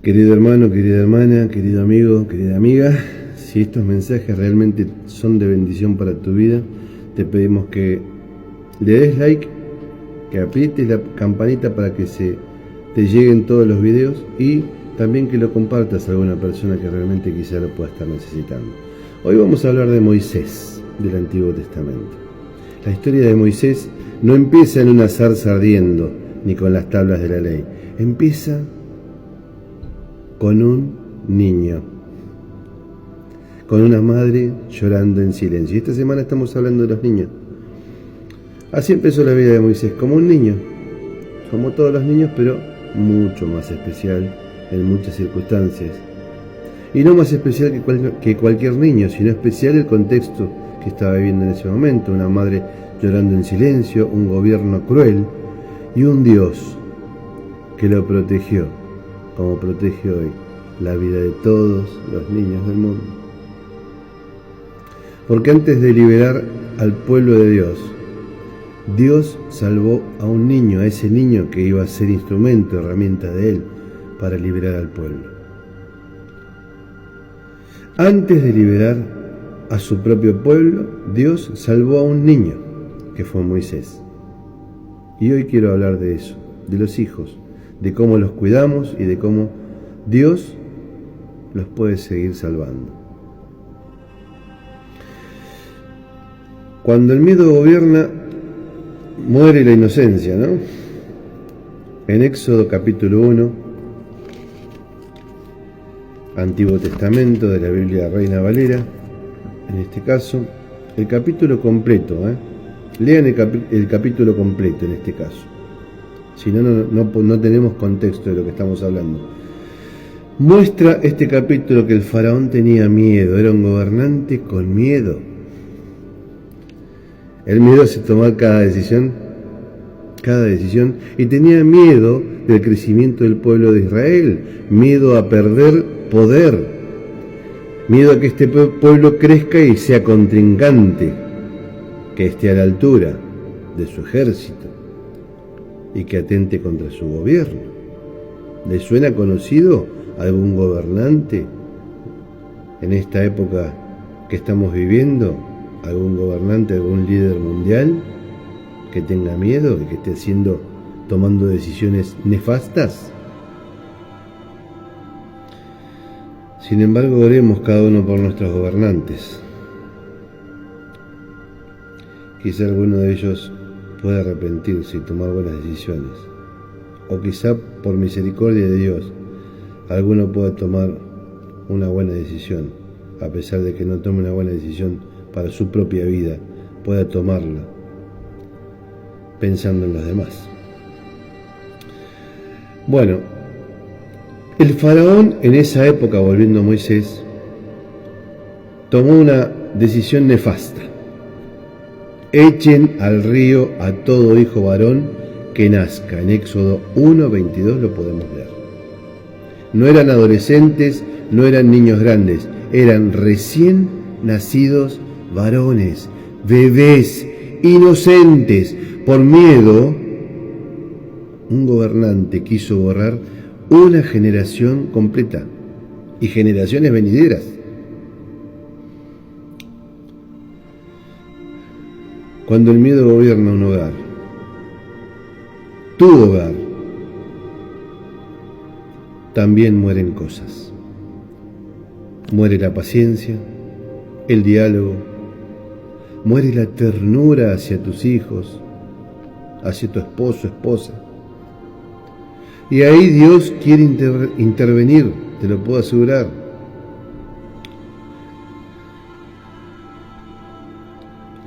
Querido hermano, querida hermana, querido amigo, querida amiga, si estos mensajes realmente son de bendición para tu vida, te pedimos que le des like, que aprietes la campanita para que te lleguen todos los videos y también que lo compartas a alguna persona que realmente quizá lo pueda estar necesitando. Hoy vamos a hablar de Moisés, del Antiguo Testamento. La historia de Moisés no empieza en una zarza ardiendo, ni con las tablas de la ley. Empieza con un niño, con una madre llorando en silencio. Y esta semana estamos hablando de los niños. Así empezó la vida de Moisés, como un niño, como todos los niños, pero mucho más especial en muchas circunstancias. Y no más especial que cualquier niño, sino especial el contexto que estaba viviendo en ese momento. Una madre llorando en silencio, un gobierno cruel y un Dios que lo protegió, como protege hoy la vida de todos los niños del mundo. Porque antes de liberar al pueblo de Dios, Dios salvó a un niño, a ese niño que iba a ser instrumento, herramienta de Él para liberar al pueblo. Antes de liberar a su propio pueblo, Dios salvó a un niño, que fue Moisés. Y hoy quiero hablar de eso, de los hijos, de cómo los cuidamos y de cómo Dios los puede seguir salvando. Cuando el miedo gobierna, muere la inocencia, ¿no? En Éxodo capítulo 1, Antiguo Testamento de la Biblia Reina Valera, en este caso, el capítulo completo, lean el capítulo completo en este caso. Si no, no tenemos contexto de lo que estamos hablando. Muestra este capítulo que el faraón tenía miedo, era un gobernante con miedo. El miedo hace tomar cada decisión, y tenía miedo del crecimiento del pueblo de Israel, miedo a perder poder, miedo a que este pueblo crezca y sea contrincante, que esté a la altura de su ejército y que atente contra su gobierno. ¿Le suena conocido algún gobernante en esta época que estamos viviendo? ¿Algún gobernante, algún líder mundial que tenga miedo y que esté tomando decisiones nefastas? Sin embargo, oremos cada uno por nuestros gobernantes. Quizá alguno de ellos pueda arrepentirse y tomar buenas decisiones. O quizá por misericordia de Dios, alguno pueda tomar una buena decisión, a pesar de que no tome una buena decisión para su propia vida, pueda tomarla pensando en los demás. Bueno, el faraón en esa época, volviendo a Moisés, tomó una decisión nefasta. Echen al río a todo hijo varón que nazca. En Éxodo 1:22 lo podemos leer. No eran adolescentes, no eran niños grandes, eran recién nacidos varones, bebés, inocentes. Por miedo, un gobernante quiso borrar una generación completa y generaciones venideras. Cuando el miedo gobierna un hogar, tu hogar, también mueren cosas. Muere la paciencia, el diálogo, muere la ternura hacia tus hijos, hacia tu esposo, esposa. Y ahí Dios quiere intervenir, te lo puedo asegurar.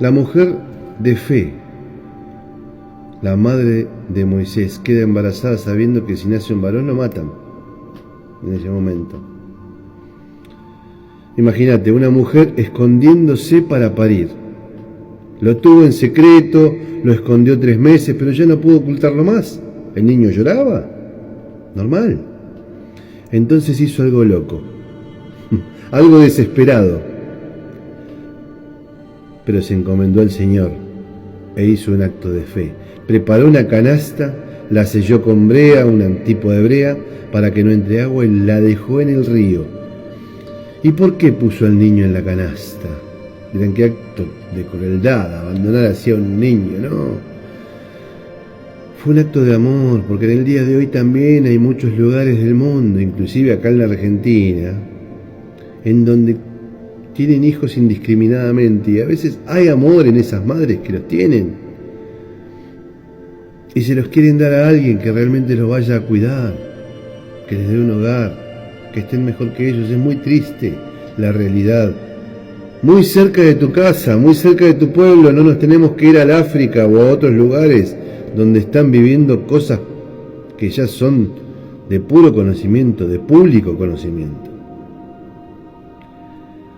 La mujer de fe, la madre de Moisés, queda embarazada sabiendo que si nace un varón lo matan en ese momento. Imagínate, una mujer escondiéndose para parir. Lo tuvo en secreto, lo escondió 3 meses, pero ya no pudo ocultarlo más. El niño lloraba, normal. Entonces hizo algo loco, algo desesperado, pero se encomendó al Señor e hizo un acto de fe. Preparó una canasta la selló con brea, un tipo de brea, para que no entre agua, y la dejó en el río. ¿Y por qué puso al niño en la canasta? Dirán, qué acto de crueldad, abandonar así a un niño, ¿no? Fue un acto de amor, porque en el día de hoy también hay muchos lugares del mundo, inclusive acá en la Argentina, en donde tienen hijos indiscriminadamente, y a veces hay amor en esas madres que los tienen, y se los quieren dar a alguien que realmente los vaya a cuidar, que les dé un hogar, que estén mejor que ellos. Es muy triste la realidad. Muy cerca de tu casa, muy cerca de tu pueblo, no nos tenemos que ir al África o a otros lugares donde están viviendo cosas que ya son de puro conocimiento, de público conocimiento.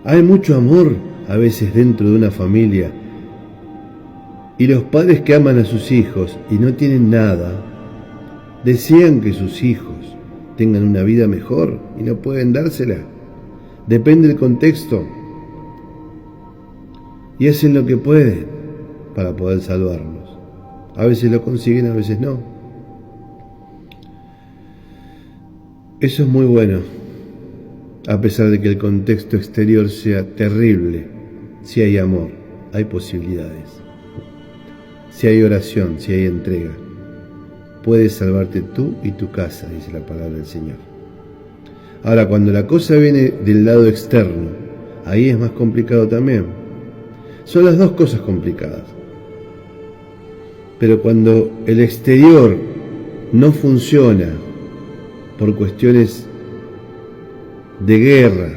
Hay mucho amor a veces dentro de una familia, y los padres que aman a sus hijos y no tienen nada, desean que sus hijos tengan una vida mejor y no pueden dársela. Depende del contexto, y hacen lo que pueden para poder salvarlos. A veces lo consiguen, a veces no. Eso es muy bueno, a pesar de que el contexto exterior sea terrible. Si hay amor, hay posibilidades. Si hay oración, si hay entrega, puedes salvarte tú y tu casa, dice la palabra del Señor. Ahora, cuando la cosa viene del lado externo, ahí es más complicado también. Son las dos cosas complicadas. Pero cuando el exterior no funciona por cuestiones de guerra,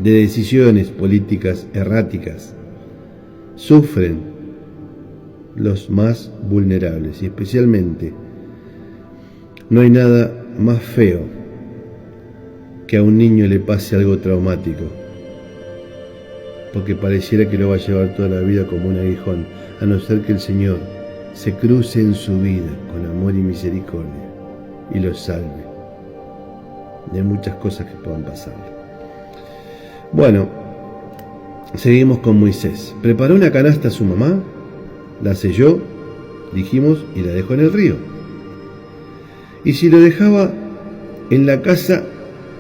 de decisiones políticas erráticas, sufren los más vulnerables, y especialmente no hay nada más feo que a un niño le pase algo traumático, porque pareciera que lo va a llevar toda la vida como un aguijón, a no ser que el Señor se cruce en su vida con amor y misericordia y lo salve de muchas cosas que puedan pasarle. Bueno, seguimos con Moisés. Preparó una canasta a su mamá, la selló, dijimos, y la dejó en el río. Y si lo dejaba en la casa,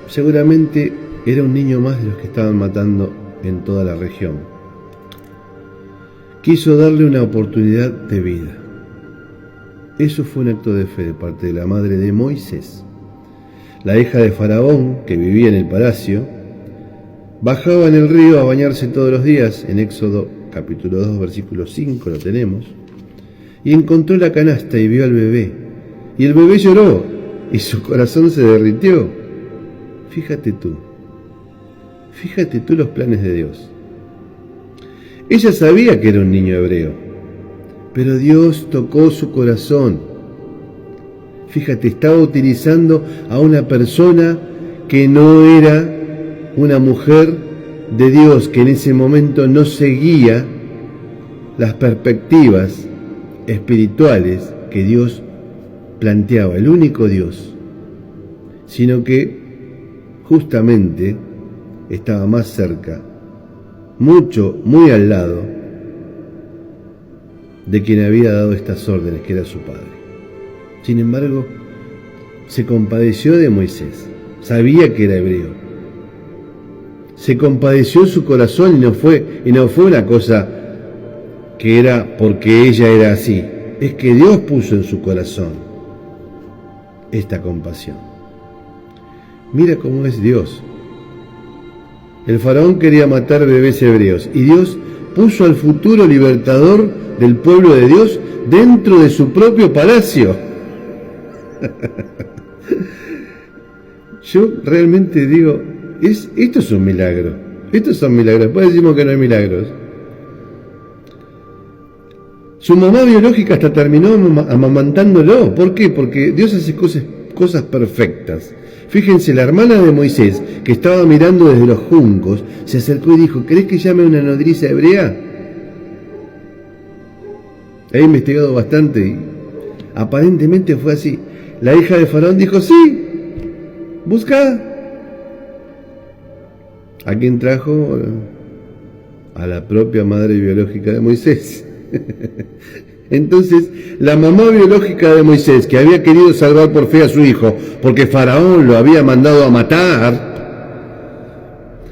seguramente era un niño más de los que estaban matando en toda la región. Quiso darle una oportunidad de vida. Eso fue un acto de fe de parte de la madre de Moisés. La hija de Faraón, que vivía en el palacio, bajaba en el río a bañarse todos los días. En Éxodo capítulo 2, versículo 5 lo tenemos. Y encontró la canasta y vio al bebé. Y el bebé lloró y su corazón se derritió. Fíjate tú los planes de Dios. Ella sabía que era un niño hebreo, pero Dios tocó su corazón. Fíjate, estaba utilizando a una persona que no era una mujer de Dios, que en ese momento no seguía las perspectivas espirituales que Dios planteaba, el único Dios, sino que justamente estaba más cerca, muy al lado de quien había dado estas órdenes, que era su padre. Sin embargo, se compadeció de Moisés, sabía que era hebreo, se compadeció su corazón, y no fue una cosa que era porque ella era así, es que Dios puso en su corazón esta compasión. Mira cómo es Dios. El faraón quería matar bebés hebreos, y Dios puso al futuro libertador del pueblo de Dios dentro de su propio palacio. Yo realmente digo, esto es un milagro. Estos son milagros. Después decimos que no hay milagros. Su mamá biológica hasta terminó amamantándolo. ¿Por qué? Porque Dios hace cosas perfectas. Fíjense, la hermana de Moisés, que estaba mirando desde los juncos, se acercó y dijo: ¿querés que llame a una nodriza hebrea? He investigado bastante y aparentemente fue así. La hija de Faraón dijo: sí, busca. ¿A quién trajo? A la propia madre biológica de Moisés. Entonces, la mamá biológica de Moisés, que había querido salvar por fe a su hijo, porque Faraón lo había mandado a matar,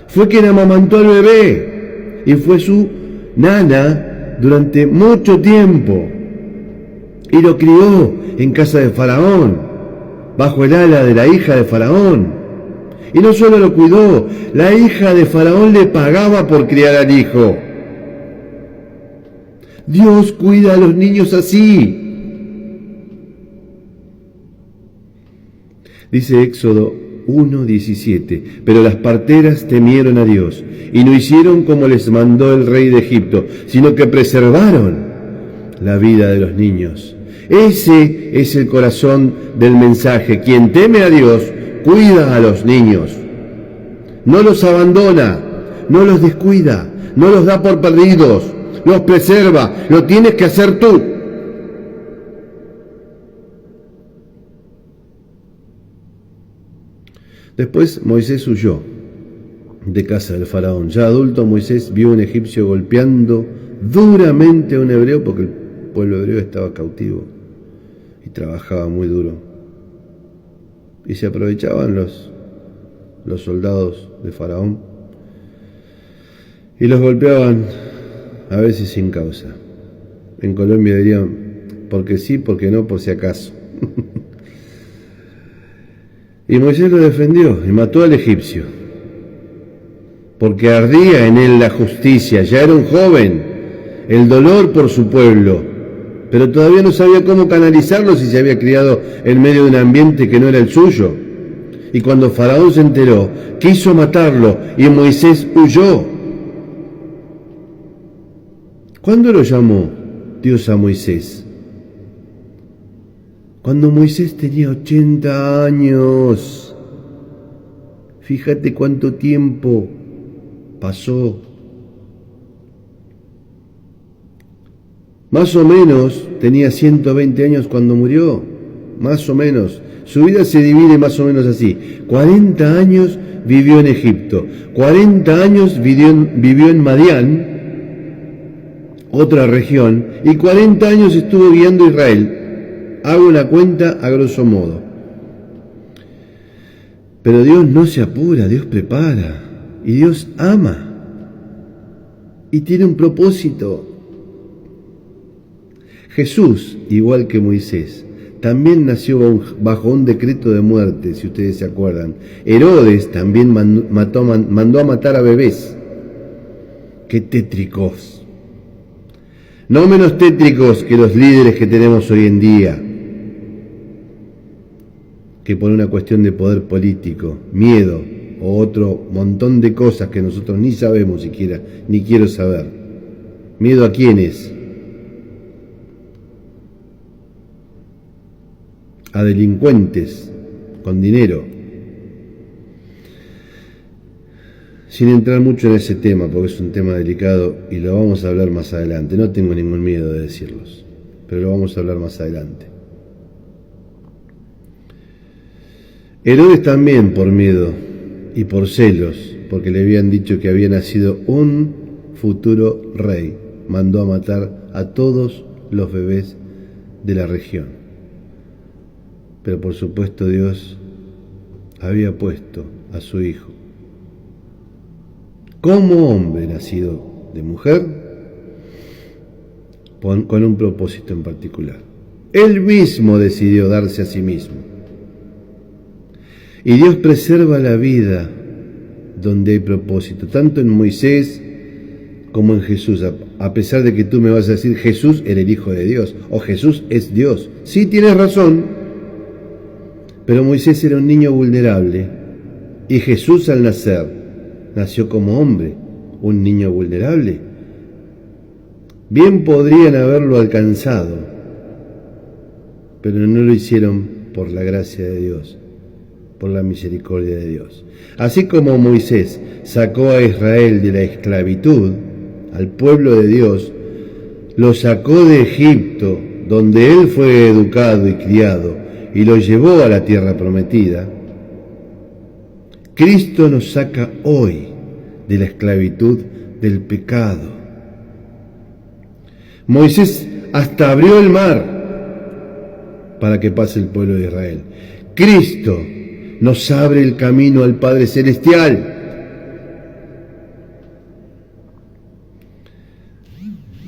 fue quien amamantó al bebé y fue su nana durante mucho tiempo y lo crió en casa de Faraón, bajo el ala de la hija de Faraón. Y no solo lo cuidó, la hija de Faraón le pagaba por criar al hijo. Dios cuida a los niños así. Dice Éxodo 1:17, pero las parteras temieron a Dios y no hicieron como les mandó el rey de Egipto, sino que preservaron la vida de los niños. Ese es el corazón del mensaje. Quien teme a Dios, cuida a los niños. No los abandona, no los descuida, no los da por perdidos, los preserva. Lo tienes que hacer tú. Después Moisés huyó de casa del faraón. Ya adulto, Moisés vio a un egipcio golpeando duramente a un hebreo, porque el pueblo hebreo estaba cautivo y trabajaba muy duro. Y se aprovechaban los soldados de faraón y los golpeaban a veces sin causa. En Colombia dirían, porque sí, porque no, por si acaso. Y Moisés lo defendió y mató al egipcio, porque ardía en él la justicia. Ya era un joven, el dolor por su pueblo, pero todavía no sabía cómo canalizarlo si se había criado en medio de un ambiente que no era el suyo. Y cuando Faraón se enteró, quiso matarlo y Moisés huyó. ¿Cuándo lo llamó Dios a Moisés? Cuando Moisés tenía 80 años. Fíjate cuánto tiempo pasó. Más o menos tenía 120 años cuando murió. Más o menos. Su vida se divide más o menos así. 40 años vivió en Egipto. 40 años vivió en Madián, otra región. Y 40 años estuvo guiando a Israel. Hago una cuenta a grosso modo. Pero Dios no se apura, Dios prepara. Y Dios ama. Y tiene un propósito. Jesús, igual que Moisés, también nació bajo un decreto de muerte, si ustedes se acuerdan. Herodes también mandó a matar a bebés. ¡Qué tétricos! No menos tétricos que los líderes que tenemos hoy en día, que por una cuestión de poder político, miedo o otro montón de cosas que nosotros ni sabemos siquiera, ni quiero saber. ¿Miedo a quiénes? A delincuentes con dinero. Sin entrar mucho en ese tema, porque es un tema delicado y lo vamos a hablar más adelante. No tengo ningún miedo de decirlos, pero lo vamos a hablar más adelante. Herodes también, por miedo y por celos, porque le habían dicho que había nacido un futuro rey, mandó a matar a todos los bebés de la región. Pero por supuesto Dios había puesto a su hijo como hombre nacido de mujer, con un propósito en particular. Él mismo decidió darse a sí mismo. Y Dios preserva la vida donde hay propósito, tanto en Moisés como en Jesús. A pesar de que tú me vas a decir, Jesús era el Hijo de Dios, o Jesús es Dios. Sí, tienes razón, pero Moisés era un niño vulnerable, y Jesús al nacer, nació como hombre, un niño vulnerable. Bien podrían haberlo alcanzado, pero no lo hicieron por la gracia de Dios, por la misericordia de Dios. Así como Moisés sacó a Israel de la esclavitud, al pueblo de Dios, lo sacó de Egipto, donde él fue educado y criado, y lo llevó a la tierra prometida, Cristo nos saca hoy de la esclavitud del pecado. Moisés hasta abrió el mar para que pase el pueblo de Israel. Cristo nos abre el camino al Padre Celestial.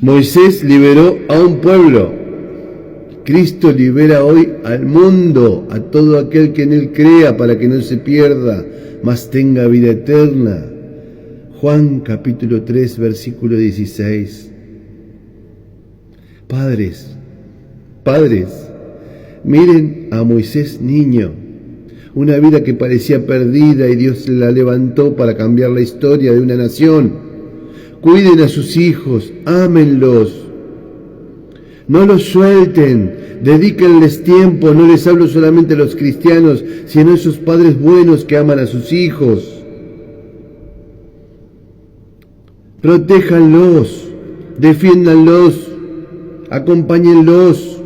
Moisés liberó a un pueblo. Cristo libera hoy al mundo, a todo aquel que en Él crea, para que no se pierda, mas tenga vida eterna. Juan capítulo 3, versículo 16. Padres, miren a Moisés niño, una vida que parecía perdida y Dios la levantó para cambiar la historia de una nación. Cuiden a sus hijos, ámenlos, no los suelten, dedíquenles tiempo. No les hablo solamente a los cristianos, sino a esos padres buenos que aman a sus hijos. Protéjanlos, defiéndanlos, acompáñenlos.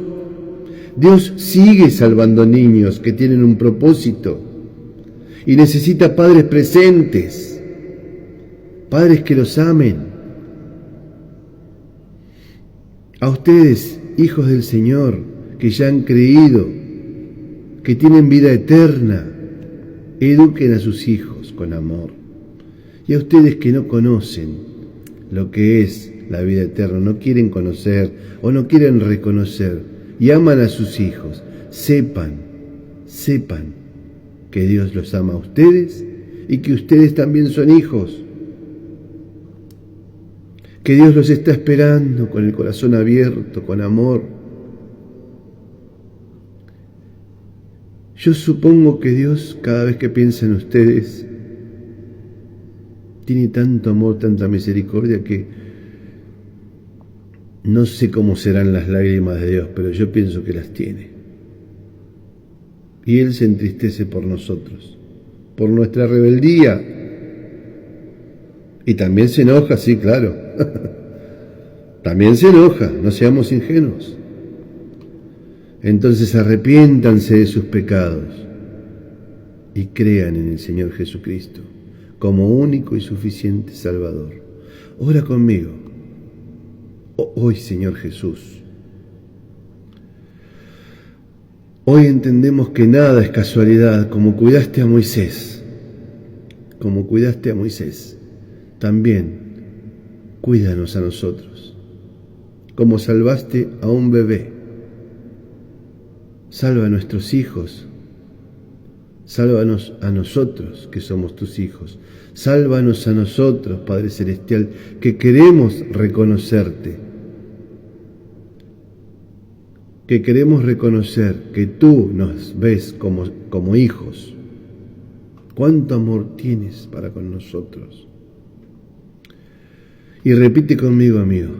Dios sigue salvando niños que tienen un propósito y necesita padres presentes, padres que los amen. A ustedes, hijos del Señor, que ya han creído, que tienen vida eterna, eduquen a sus hijos con amor. Y a ustedes que no conocen lo que es la vida eterna, no quieren conocer o no quieren reconocer y aman a sus hijos, sepan que Dios los ama a ustedes y que ustedes también son hijos. Que Dios los está esperando con el corazón abierto, con amor. Yo supongo que Dios, cada vez que piensa en ustedes, tiene tanto amor, tanta misericordia, que no sé cómo serán las lágrimas de Dios, pero yo pienso que las tiene. Y Él se entristece por nosotros, por nuestra rebeldía. Y también se enoja, sí, claro. También se enoja, no seamos ingenuos. Entonces arrepiéntanse de sus pecados y crean en el Señor Jesucristo como único y suficiente Salvador. Ora conmigo. Hoy, Señor Jesús, hoy entendemos que nada es casualidad. Como cuidaste a Moisés, también cuídanos a nosotros. Como salvaste a un bebé, salva a nuestros hijos, sálvanos a nosotros que somos tus hijos, sálvanos a nosotros, Padre Celestial, que queremos reconocerte, que queremos reconocer que tú nos ves como hijos. Cuánto amor tienes para con nosotros. Y repite conmigo, amigo,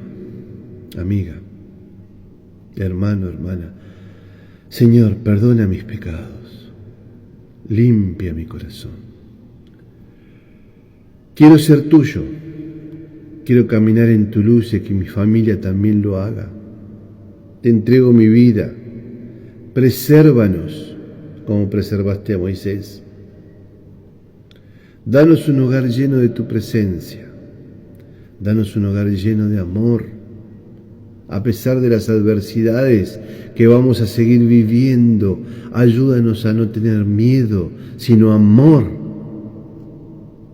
amiga, hermano, hermana: Señor, perdona mis pecados, limpia mi corazón. Quiero ser tuyo, quiero caminar en tu luz y que mi familia también lo haga. Te entrego mi vida, presérvanos como preservaste a Moisés. Danos un hogar lleno de tu presencia, danos un hogar lleno de amor, a pesar de las adversidades que vamos a seguir viviendo. Ayúdanos a no tener miedo, sino amor,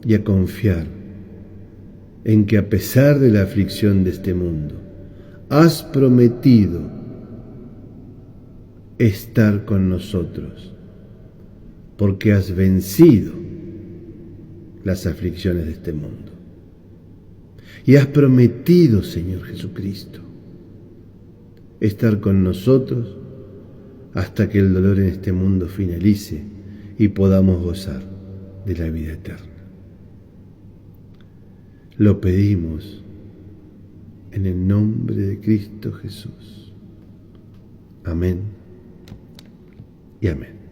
y a confiar en que a pesar de la aflicción de este mundo, has prometido estar con nosotros, porque has vencido las aflicciones de este mundo. Y has prometido, Señor Jesucristo, estar con nosotros hasta que el dolor en este mundo finalice y podamos gozar de la vida eterna. Lo pedimos en el nombre de Cristo Jesús. Amén y amén.